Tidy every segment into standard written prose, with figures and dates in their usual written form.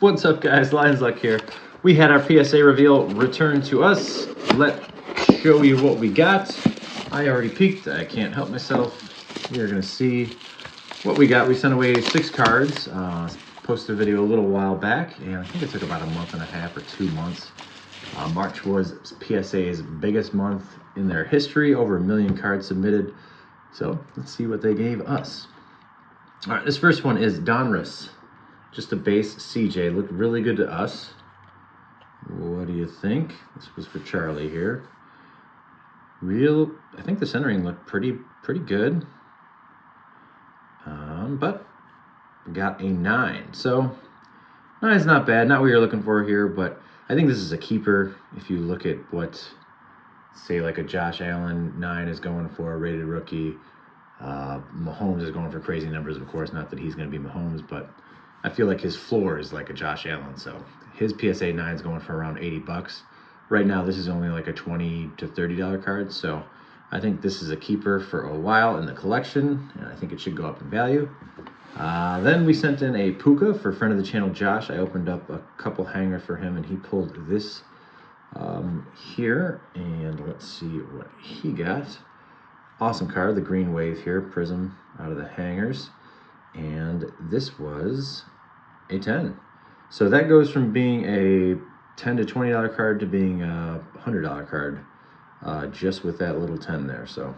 What's up, guys? Lions Luck here. We had our PSA reveal return to us. Let's show you what we got. I already peeked. I can't help myself. You're going to see what we got. We sent away 6 cards. Posted a video a little while back, and I think it took about a month and a half or 2 months. March was PSA's biggest month in their history. Over 1 million cards submitted. So let's see what they gave us. All right, this first one is Donruss. Just a base CJ, looked really good to us. What do you think? This was for Charlie here. I think the centering looked pretty good. But we got a 9. So 9's not bad, not what you're looking for here, but I think this is a keeper. If you look at what, say like a Josh Allen 9 is going for, a rated rookie. Mahomes is going for crazy numbers, of course, not that he's going to be Mahomes, but I feel like his floor is like a Josh Allen, so his PSA 9 is going for around $80. Right now, this is only like a $20 to $30 card, so I think this is a keeper for a while in the collection, and I think it should go up in value. Then we sent in a Puka for friend of the channel, Josh. I opened up a couple hangers for him, and he pulled this here, and let's see what he got. Awesome card, the green wave here, Prism out of the hangers, and this was a 10. So that goes from being a $10 to $20 card to being a $100 card, just with that little 10 there. So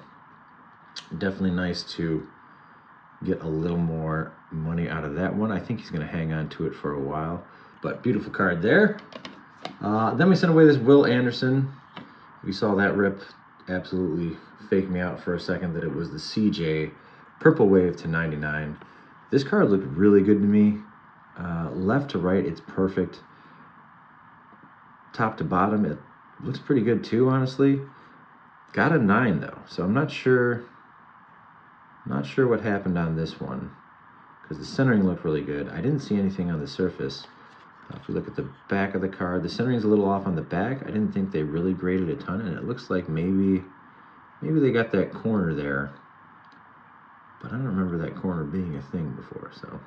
definitely nice to get a little more money out of that one. I think he's going to hang on to it for a while, but beautiful card there. Then we sent away this Will Anderson. We saw that rip absolutely fake me out for a second that it was the CJ Purple Wave to 99. This card looked really good to me. Left to right, it's perfect. Top to bottom, it looks pretty good too, honestly. Got a 9 though, so I'm not sure what happened on this one, because the centering looked really good. I didn't see anything on the surface. If you look at the back of the card, the centering's a little off on the back. I didn't think they really graded a ton, and it looks like maybe they got that corner there, but I don't remember that corner being a thing before, so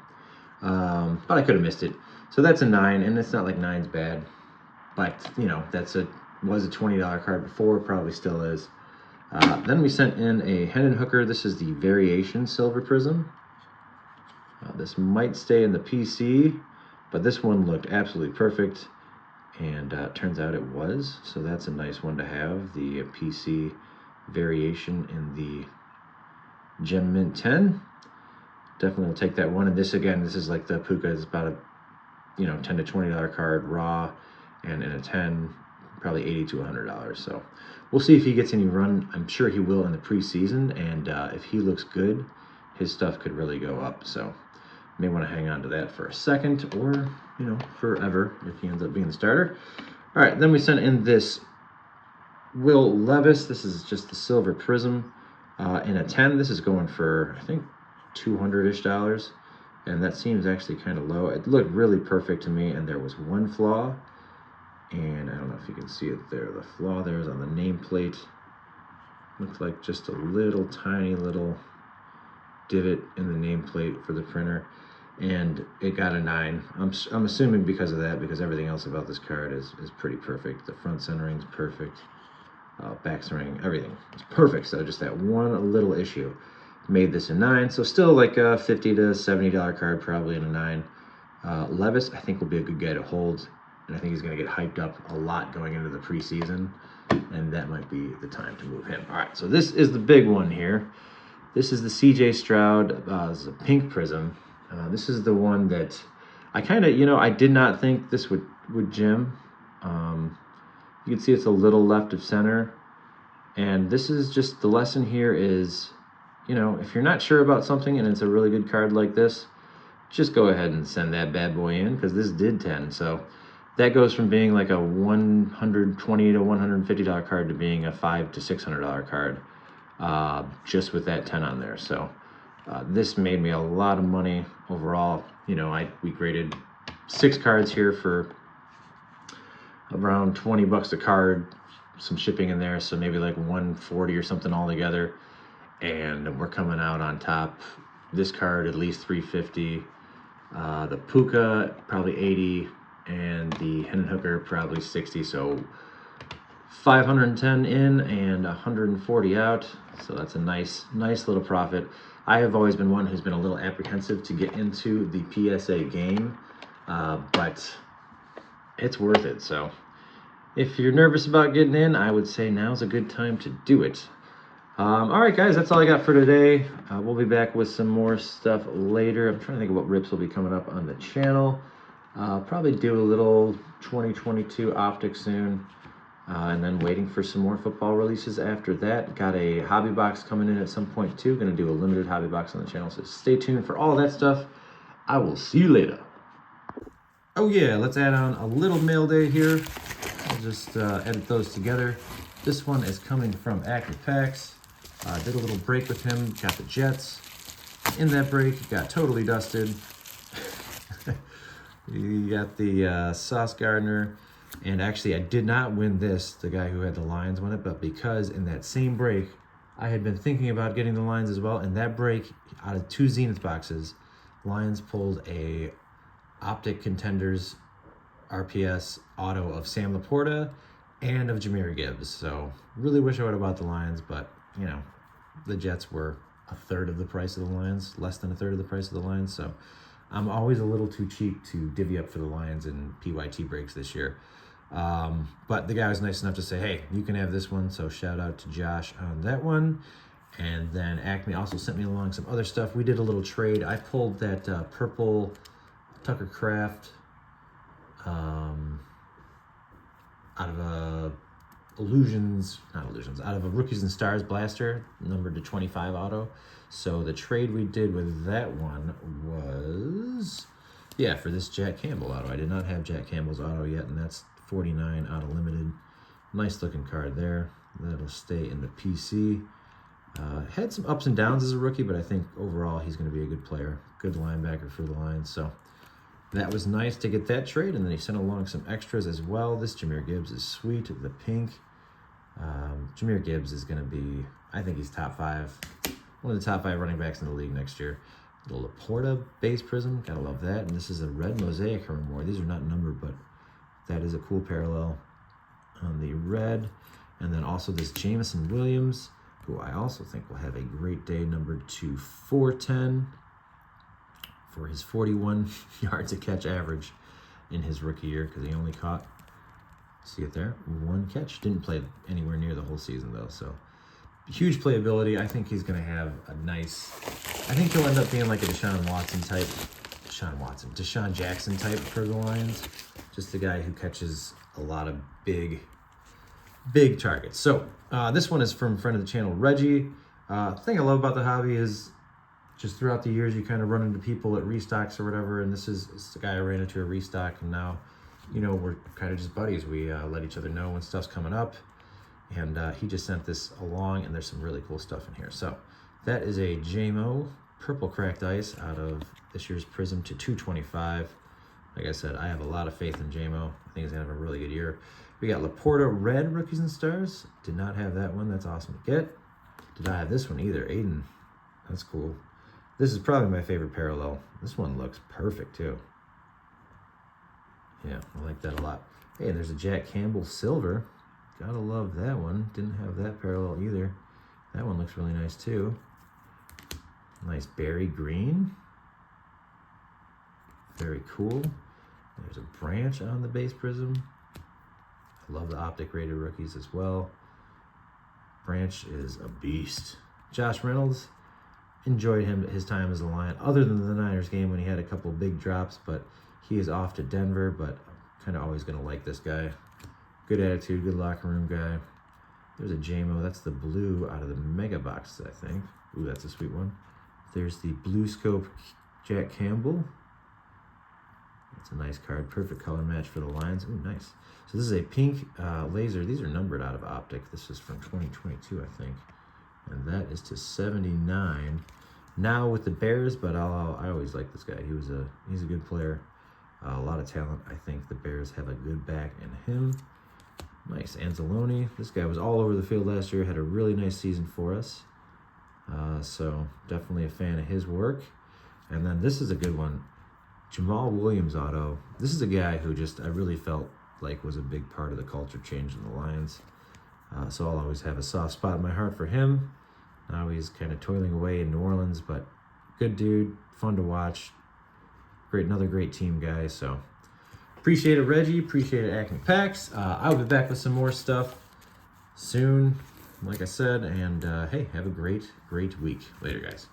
but I could have missed it. So that's a 9, and it's not like 9's bad, but you know, was a $20 card before, probably still is. Then we sent in a Hendon Hooker. This is the Variation Silver Prism. This might stay in the PC, but this one looked absolutely perfect, and turns out it was. So that's a nice one to have, the PC Variation in the Gem Mint 10. Definitely will take that one. And this, again, this is like the Puka. It's about a $10 to $20 card raw, and in a 10, probably $80 to $100. So we'll see if he gets any run. I'm sure he will in the preseason, and if he looks good, his stuff could really go up. So may want to hang on to that for a second, or forever if he ends up being the starter. All right, then we sent in this Will Levis. This is just the Silver Prism in a 10. This is going for, I think, $200-ish, and that seems actually kind of low. It looked really perfect to me, and there was one flaw, and I don't know if you can see it there. The flaw there is on the nameplate. Looks like just a little tiny little divot in the nameplate for the printer, and it got a 9. I'm assuming because of that, because everything else about this card is pretty perfect. The front centering's perfect, back centering, everything is perfect. So just that one little issue made this a 9. So still like a $50 to $70 card, probably in a 9. Levis, I think, will be a good guy to hold, and I think he's going to get hyped up a lot going into the preseason, and that might be the time to move him. All right, so this is the big one here. This is the CJ Stroud. This is a pink prism. This is the one that I kind of, I did not think this would gem. You can see it's a little left of center, and this is just the lesson here is, if you're not sure about something and it's a really good card like this, just go ahead and send that bad boy in, because this did 10. So that goes from being like a $120 to $150 card to being a $500 to $600 card, just with that 10 on there. So this made me a lot of money overall. We graded 6 cards here for around $20 a card, some shipping in there, so maybe like $140 or something altogether, and we're coming out on top. This card at least $350, The Puka, probably 80, and the Hooker probably 60. So 510 in and 140 out. So that's a nice little profit. I have always been one who's been a little apprehensive to get into the PSA game, but it's worth it. So if you're nervous about getting in, I would say now's a good time to do it. All right, guys, that's all I got for today. We'll be back with some more stuff later. I'm trying to think of what rips will be coming up on the channel. Probably do a little 2022 optics soon. And then waiting for some more football releases after that. Got a hobby box coming in at some point too. Going to do a limited hobby box on the channel, so stay tuned for all that stuff. I will see you later. Oh yeah, let's add on a little mail day here. I'll just edit those together. This one is coming from Active Packs. Did a little break with him, got the Jets. In that break, got totally dusted. You got the Sauce Gardner. And actually, I did not win this, the guy who had the Lions won it, but because in that same break, I had been thinking about getting the Lions as well. And that break, out of 2 Zenith boxes, Lions pulled a Optic Contenders RPS auto of Sam Laporta and of Jahmyr Gibbs. So really wish I would have bought the Lions, but you know, the Jets were a third of the price of the Lions, less than a third of the price of the Lions. So I'm always a little too cheap to divvy up for the Lions in PYT breaks this year. But the guy was nice enough to say, hey, you can have this one. So shout out to Josh on that one. And then Acme also sent me along some other stuff. We did a little trade. I pulled that purple Tucker Craft out of a out of a Rookies and Stars blaster, numbered to 25 auto. So the trade we did with that one was, yeah, for this Jack Campbell auto. I did not have Jack Campbell's auto yet, and that's 49 out of limited. Nice looking card there. That'll stay in the PC. Had some ups and downs as a rookie, but I think overall he's going to be a good player, good linebacker for the Lions. So that was nice to get that trade, and then he sent along some extras as well. This Jahmyr Gibbs is sweet, the pink. Jahmyr Gibbs is going to be, I think he's top 5, one of the top 5 running backs in the league next year. The Laporta base prism, gotta love that. And this is a red mosaic more. These are not numbered, but that is a cool parallel on the red. And then also this Jameson Williams, who I also think will have a great day, numbered to 410 for his 41 yards a catch average in his rookie year, because he only caught, see it there, 1 catch. Didn't play anywhere near the whole season though, so huge playability. I think he's going to have a nice, I think he'll end up being like a Deshaun Jackson type for the Lions. Just a guy who catches a lot of big targets. So this one is from friend of the channel, Reggie. The thing I love about the hobby is just throughout the years, you kind of run into people at restocks or whatever. And this is the guy I ran into a restock, and now, you know, we're kind of just buddies. We let each other know when stuff's coming up. And he just sent this along, and there's some really cool stuff in here. So that is a JMO purple cracked ice out of this year's Prism to 225. Like I said, I have a lot of faith in JMO. I think he's going to have a really good year. We got Laporta red Rookies and Stars. Did not have that one. That's awesome to get. Did not have this one either. Aiden. That's cool. This is probably my favorite parallel. This one looks perfect too. Yeah, I like that a lot. Hey, and there's a Jack Campbell silver. Gotta love that one. Didn't have that parallel either. That one looks really nice too. Nice berry green. Very cool. There's a branch on the base prism. I love the optic rated rookies as well. Branch is a beast. Josh Reynolds, enjoyed his time as a Lion, other than the Niners game when he had a couple big drops, but he is off to Denver, but I'm kind of always going to like this guy. Good attitude, good locker room guy. There's a JMO. That's the blue out of the mega boxes, I think. Ooh, that's a sweet one. There's the blue scope Jack Campbell. That's a nice card. Perfect color match for the Lions. Ooh, nice. So this is a pink laser. These are numbered out of Optic. This is from 2022, I think. And that is to 79. Now with the Bears, but I always like this guy. He's a good player. A lot of talent. I think the Bears have a good back in him. Nice. Anzalone. This guy was all over the field last year. Had a really nice season for us. So definitely a fan of his work. And then this is a good one. Jamal Williams auto. This is a guy who I really felt like was a big part of the culture change in the Lions. So I'll always have a soft spot in my heart for him. Now he's kind of toiling away in New Orleans, but good dude, fun to watch. Another great team, guys. So appreciate it, Reggie. Appreciate it, Acme Packs. I'll be back with some more stuff soon, like I said. And hey, have a great week. Later, guys.